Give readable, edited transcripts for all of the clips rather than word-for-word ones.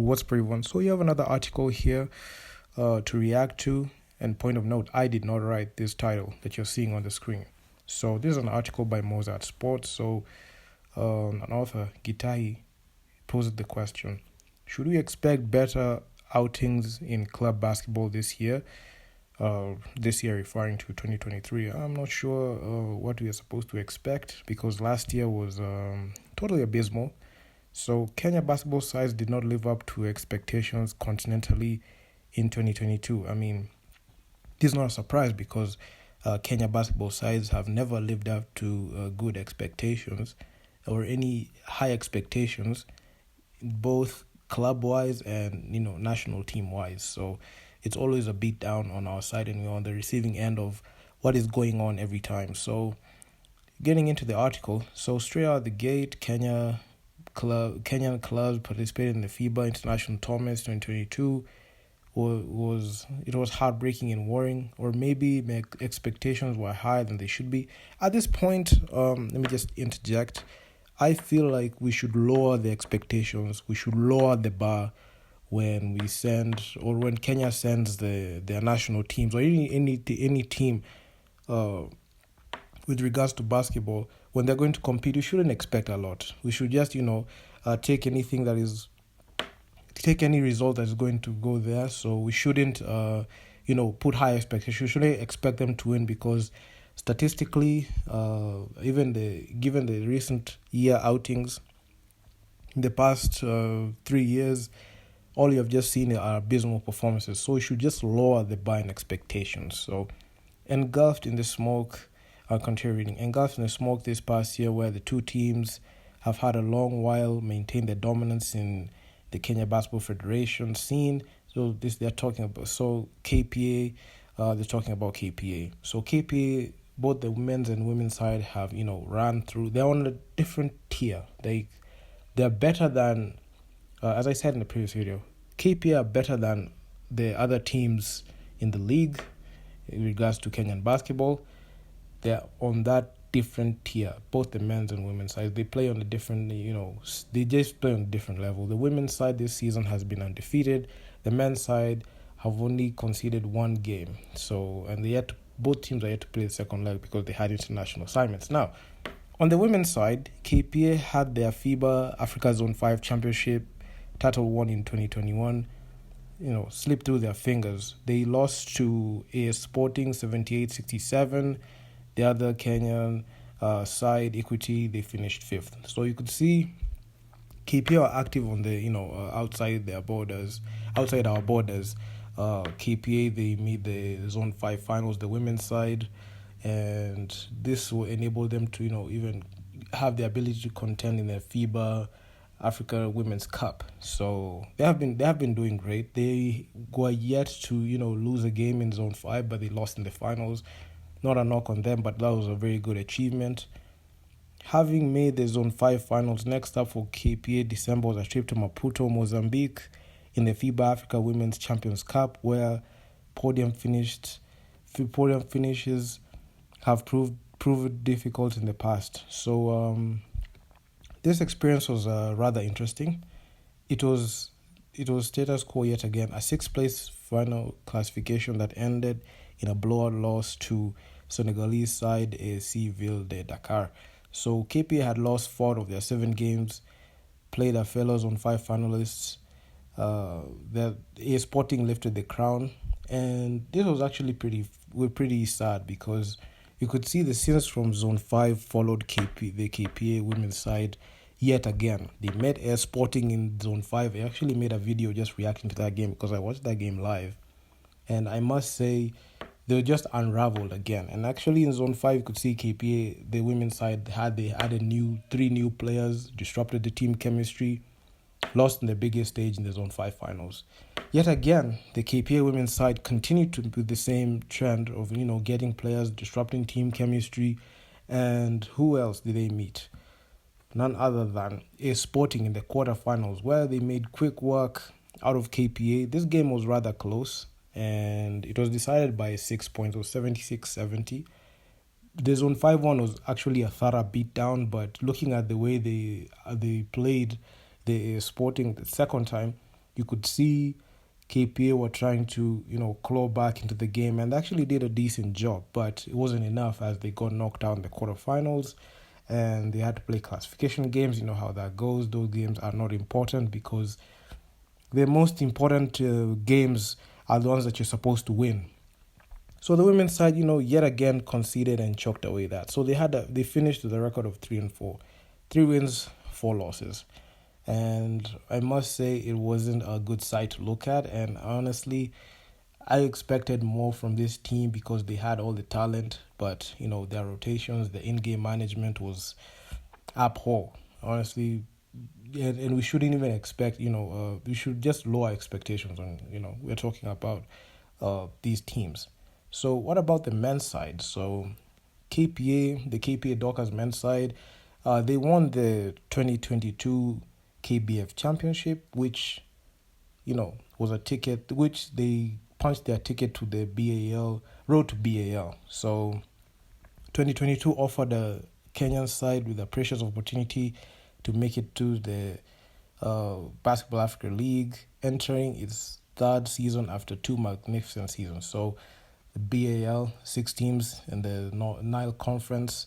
What's up, everyone? So you have another article here to react to. And point of note, I did not write this title that you're seeing on the screen. So this is an article by Mozart Sports. So an author, Gitahi, posed the question: should we expect better outings in club basketball this year? This year referring to 2023. I'm not sure what we are supposed to expect because last year was totally abysmal. So Kenya basketball sides did not live up to expectations continentally in 2022. I mean, this is not a surprise because Kenya basketball sides have never lived up to good expectations or any high expectations, both club-wise and national team-wise. So it's always a beat down on our side, and we're on the receiving end of what is going on every time. So getting into the article, so straight out the gate, Kenyan clubs participated in the FIBA International Tournaments 2022. It was heartbreaking and worrying, or maybe my expectations were higher than they should be. At this point, let me just interject. I feel like we should lower the expectations. We should lower the bar when we send, or when Kenya sends their national teams, or any team with regards to basketball. When they're going to compete, we shouldn't expect a lot. We should just take any result that's going to go there. So we shouldn't put high expectations. We shouldn't expect them to win because statistically, given the recent year outings, in the past 3 years, all you have just seen are abysmal performances. So we should just lower the bar in expectations. So engulfed in the smoke this past year, where the two teams have had a long while maintained their dominance in the Kenya Basketball Federation scene. So they're talking about KPA. They're talking about KPA. So KPA, both the men's and women's side have ran through. They're on a different tier. They're better than, as I said in the previous video, KPA are better than the other teams in the league in regards to Kenyan basketball. They're on that different tier, both the men's and women's side. They play on a different, they just play on a different level. The women's side this season has been undefeated. The men's side have only conceded one game. So, and both teams are yet to play the second leg because they had international assignments. Now, on the women's side, KPA had their FIBA Africa Zone 5 Championship title won in 2021. Slipped through their fingers. They lost to AS Sporting 78-67. The other Kenyan side, Equity, they finished 5th. So you could see KPA are active on the outside our borders. KPA, they made the Zone 5 finals, the women's side, and this will enable them to even have the ability to contend in the FIBA Africa Women's Cup. So they have been doing great. They were yet to lose a game in Zone 5, but they lost in the finals. Not a knock on them, but that was a very good achievement. Having made the Zone 5 finals, next up for KPA December was a trip to Maputo, Mozambique, in the FIBA Africa Women's Champions Cup, where podium finishes have proved difficult in the past. So this experience was rather interesting. It was status quo yet again, a 6th-place final classification that ended in a blowout loss to Senegalese side AC Ville de Dakar. So KPA had lost 4 of their 7 games, played their fellows on 5 finalists. The AS Sporting lifted the crown, and this was actually pretty sad because you could see the scenes from Zone 5 followed the KPA women's side yet again. They met AS Sporting in Zone 5. I actually made a video just reacting to that game because I watched that game live. And I must say, they were just unraveled again. And actually in Zone 5, you could see KPA, the women's side, had 3 new players, disrupted the team chemistry, lost in the biggest stage in the Zone 5 finals. Yet again, the KPA women's side continued to do the same trend of, getting players, disrupting team chemistry. And who else did they meet? None other than AS Sporting in the quarterfinals, where they made quick work out of KPA. This game was rather close, and it was decided by 6 points. It was 76-70. The Zone 5 one was actually a thorough beatdown, but looking at the way they played the Sporting the second time, you could see KPA were trying to, claw back into the game, and they actually did a decent job, but it wasn't enough as they got knocked out in the quarterfinals and they had to play classification games. You know how that goes. Those games are not important because the most important games are the ones that you're supposed to win. So the women's side, yet again conceded and chalked away that. So they finished with a record of 3-4, 3 wins, 4 losses. And I must say it wasn't a good sight to look at. And honestly, I expected more from this team because they had all the talent, but their rotations, the in-game management was abhor. Honestly, and we shouldn't even expect. We should just lower expectations on. We're talking about these teams. So what about the men's side? So the KPA Dockers men's side, they won the 2022 KBF Championship, which was a ticket which they punched their ticket to the road to BAL. So 2022 offered a Kenyan side with a precious opportunity to make it to the Basketball Africa League, entering its third season after 2 magnificent seasons. So the BAL, 6 teams in the Nile Conference,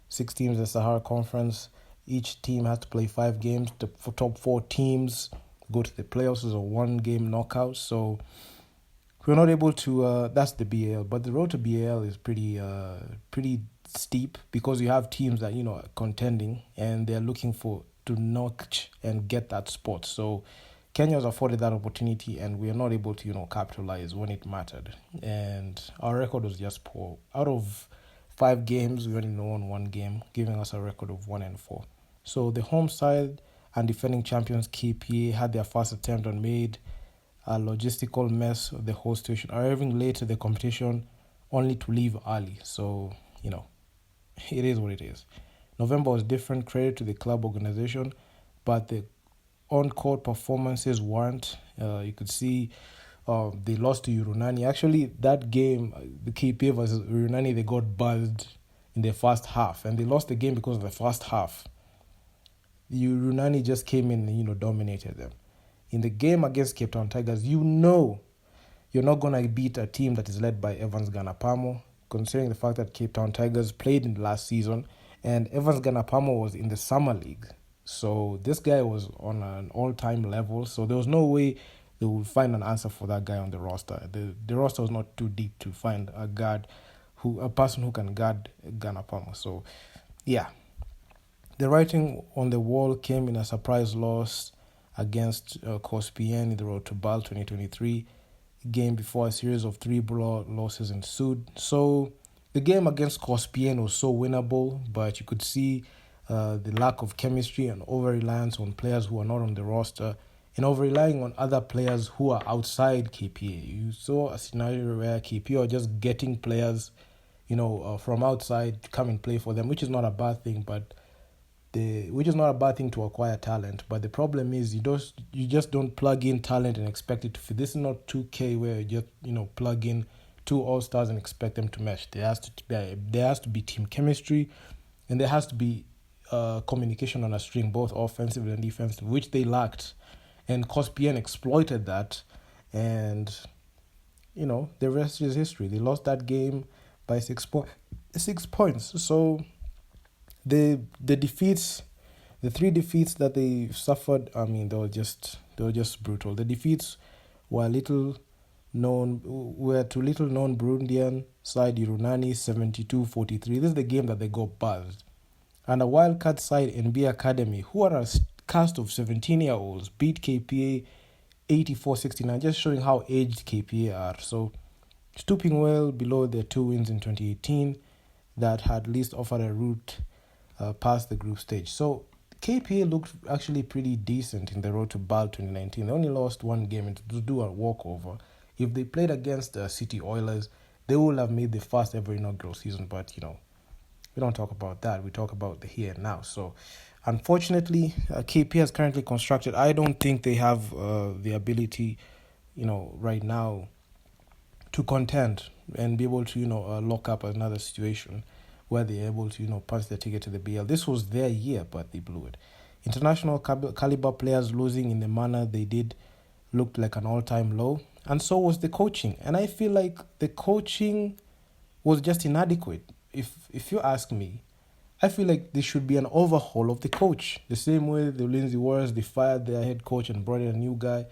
6 teams in the Sahara Conference. Each team has to play 5 games. The top 4 teams go to the playoffs as a 1-game knockout. So we're not able to. That's the BAL, but the road to BAL is pretty steep because you have teams that are contending and they're looking to notch and get that spot. So Kenya was afforded that opportunity, and we are not able to capitalize when it mattered. And our record was just poor. Out of 5 games, we only won 1 game, giving us a record of 1-4. So the home side and defending champions KPA had their first attempt on made a logistical mess of the whole situation, arriving late to the competition only to leave early. So, it is what it is. November was different, credit to the club organization, but the on-court performances weren't. You could see they lost to Urunani. Actually, that game, the KPA versus Urunani, they got buzzed in the first half, and they lost the game because of the first half. Urunani just came in and, dominated them. In the game against Cape Town Tigers, you're not going to beat a team that is led by Evans Ganapamo, considering the fact that Cape Town Tigers played in the last season, and Evans Ganapamo was in the Summer League. So this guy was on an all-time level, so there was no way they would find an answer for that guy on the roster. The roster was not too deep to find a person who can guard Ganapamo. So, yeah. The writing on the wall came in a surprise loss against Cospien in the road to BAL 2023 game before a series of 3 losses ensued. So the game against Cospien was so winnable, but you could see the lack of chemistry and over-reliance on players who are not on the roster and over-relying on other players who are outside KPA. You saw a scenario where KPA are just getting players, from outside to come and play for them, which is not a bad thing, which is not a bad thing to acquire talent. But the problem is you just don't plug in talent and expect it to fit. This is not 2K where you just plug in 2 all-stars and expect them to mesh. There has to be team chemistry, and there has to be communication on a string, both offensive and defensive, which they lacked. And Cospien exploited that, and the rest is history. They lost that game by 6 points. So the defeats, the 3 defeats that they suffered, they were just brutal. The defeats were to little known Burundian side Urunani 72-43. This is the game that they got buzzed. And a wildcard side NBA Academy, who are a cast of 17-year-olds, beat KPA 84-69, just showing how aged KPA are. So stooping well below their 2 wins in 2018 that had at least offered a route past the group stage. So KPA looked actually pretty decent in the road to BAL 2019. They only lost 1 game to do a walkover. If they played against City Oilers, they would have made the first ever inaugural season. But, we don't talk about that. We talk about the here and now. So, unfortunately, KPA is currently constructed. I don't think they have the ability, right now to contend and be able to, lock up another situation where they're able to, punch their ticket to the BL. This was their year, but they blew it. International caliber players losing in the manner they did looked like an all-time low, and so was the coaching. And I feel like the coaching was just inadequate. If you ask me, I feel like there should be an overhaul of the coach. The same way the Lindsay Warriors, they fired their head coach and brought in a new guy.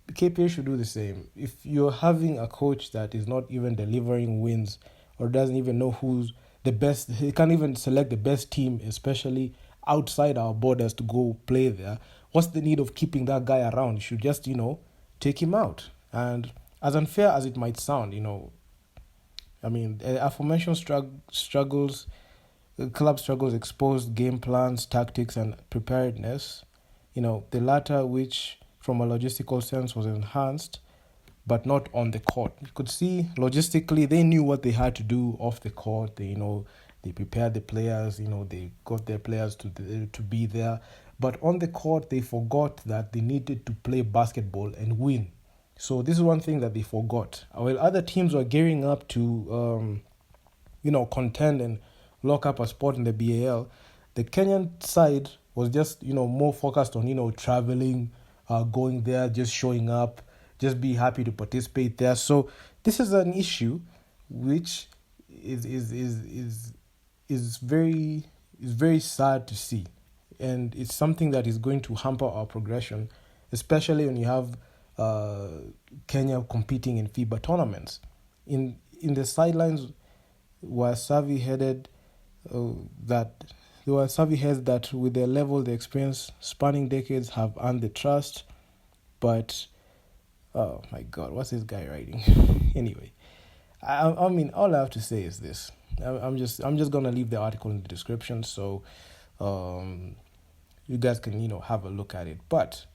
The KPA should do the same. If you're having a coach that is not even delivering wins or doesn't even know who's the best, he can't even select the best team, especially outside our borders, to go play there. What's the need of keeping that guy around? You should just, take him out. And as unfair as it might sound, I mean, aforementioned struggles, the club struggles exposed game plans, tactics, and preparedness. The latter, which from a logistical sense was enhanced, but not on the court. You could see logistically they knew what they had to do off the court. They prepared the players. They got their players to be there. But on the court, they forgot that they needed to play basketball and win. So this is one thing that they forgot. While other teams were gearing up to, contend and lock up a spot in the BAL, the Kenyan side was just, more focused on, traveling, going there, just showing up, just be happy to participate there. So this is an issue which is very sad to see, and it's something that is going to hamper our progression, especially when you have Kenya competing in FIBA tournaments. In the sidelines were savvy headed that there were savvy heads that with their level, the experience spanning decades have earned the trust. But oh my God, what's this guy writing? Anyway, I mean, all I have to say is this. I'm just gonna leave the article in the description, so you guys can have a look at it. But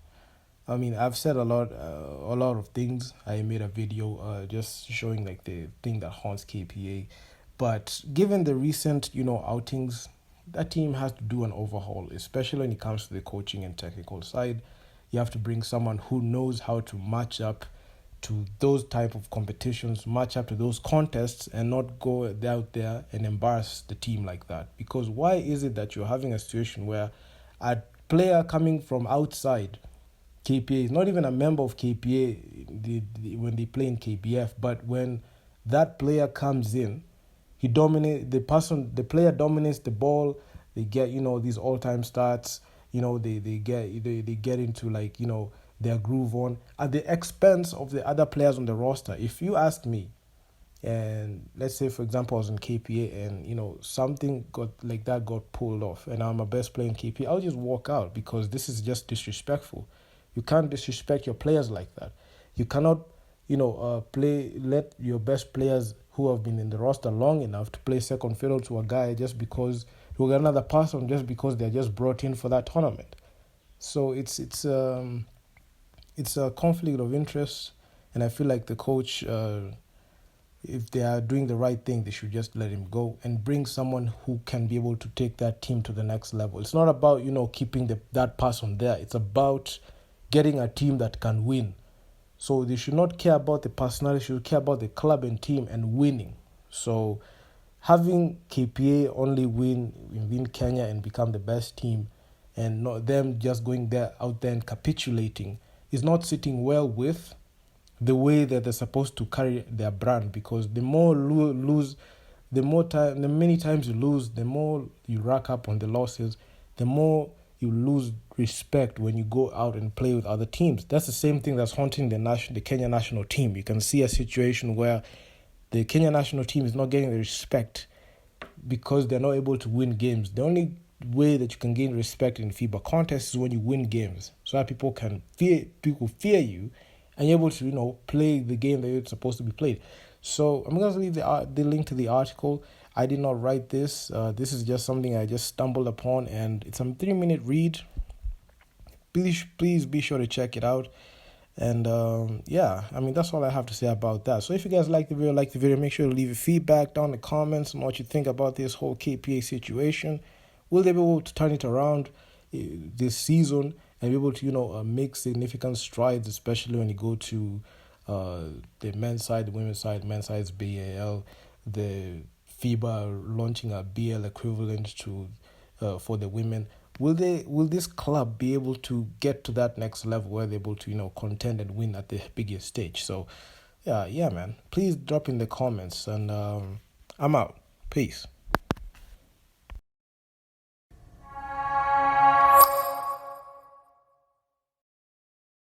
I mean, I've said a lot of things. I made a video just showing like the thing that haunts KPA. But given the recent, outings, that team has to do an overhaul, especially when it comes to the coaching and technical side. You have to bring someone who knows how to match up to those type of competitions, match up to those contests, and not go out there and embarrass the team like that. Because why is it that you're having a situation where a player coming from outside KPA is not even a member of KPA when they play in KBF, but when that player comes in, the player dominates the ball. They get these all-time stats. They get into their groove on at the expense of the other players on the roster. If you ask me, and let's say for example I was in KPA and something got pulled off, and I'm a best player in KPA, I'll just walk out because this is just disrespectful. You can't disrespect your players like that. You cannot let your best players who have been in the roster long enough to play second fiddle to a guy just because to another person just because they're just brought in for that tournament. So it's a conflict of interest, and I feel like the coach, if they are doing the right thing, they should just let him go and bring someone who can be able to take that team to the next level. It's not about keeping that person there. It's about getting a team that can win. So they should not care about the personality, they should care about the club and team and winning. So having KPA only win Kenya and become the best team, and not them just going out there and capitulating, is not sitting well with the way that they're supposed to carry their brand. Because the more lose, the many times you lose, the more you rack up on the losses, the more you lose respect when you go out and play with other teams. That's the same thing that's haunting the Kenya national team. You can see a situation where the Kenya national team is not getting the respect because they're not able to win games. The only way that you can gain respect in FIBA contests is when you win games, so that people fear you, and you're able to play the game that you're supposed to be played. So I'm going to leave the link to the article. I did not write this. This is just something I just stumbled upon, and it's a 3-minute read. Please be sure to check it out. And that's all I have to say about that. So if you guys like the video, make sure to leave your feedback down in the comments on what you think about this whole KPA situation. Will they be able to turn it around this season and be able to make significant strides, especially when you go to the men's side, the women's side, men's side is BAL, the FIBA launching a BL equivalent to for the women. will this club be able to get to that next level where they're able to, contend and win at the biggest stage? So yeah, man. Please drop in the comments, and I'm out. Peace.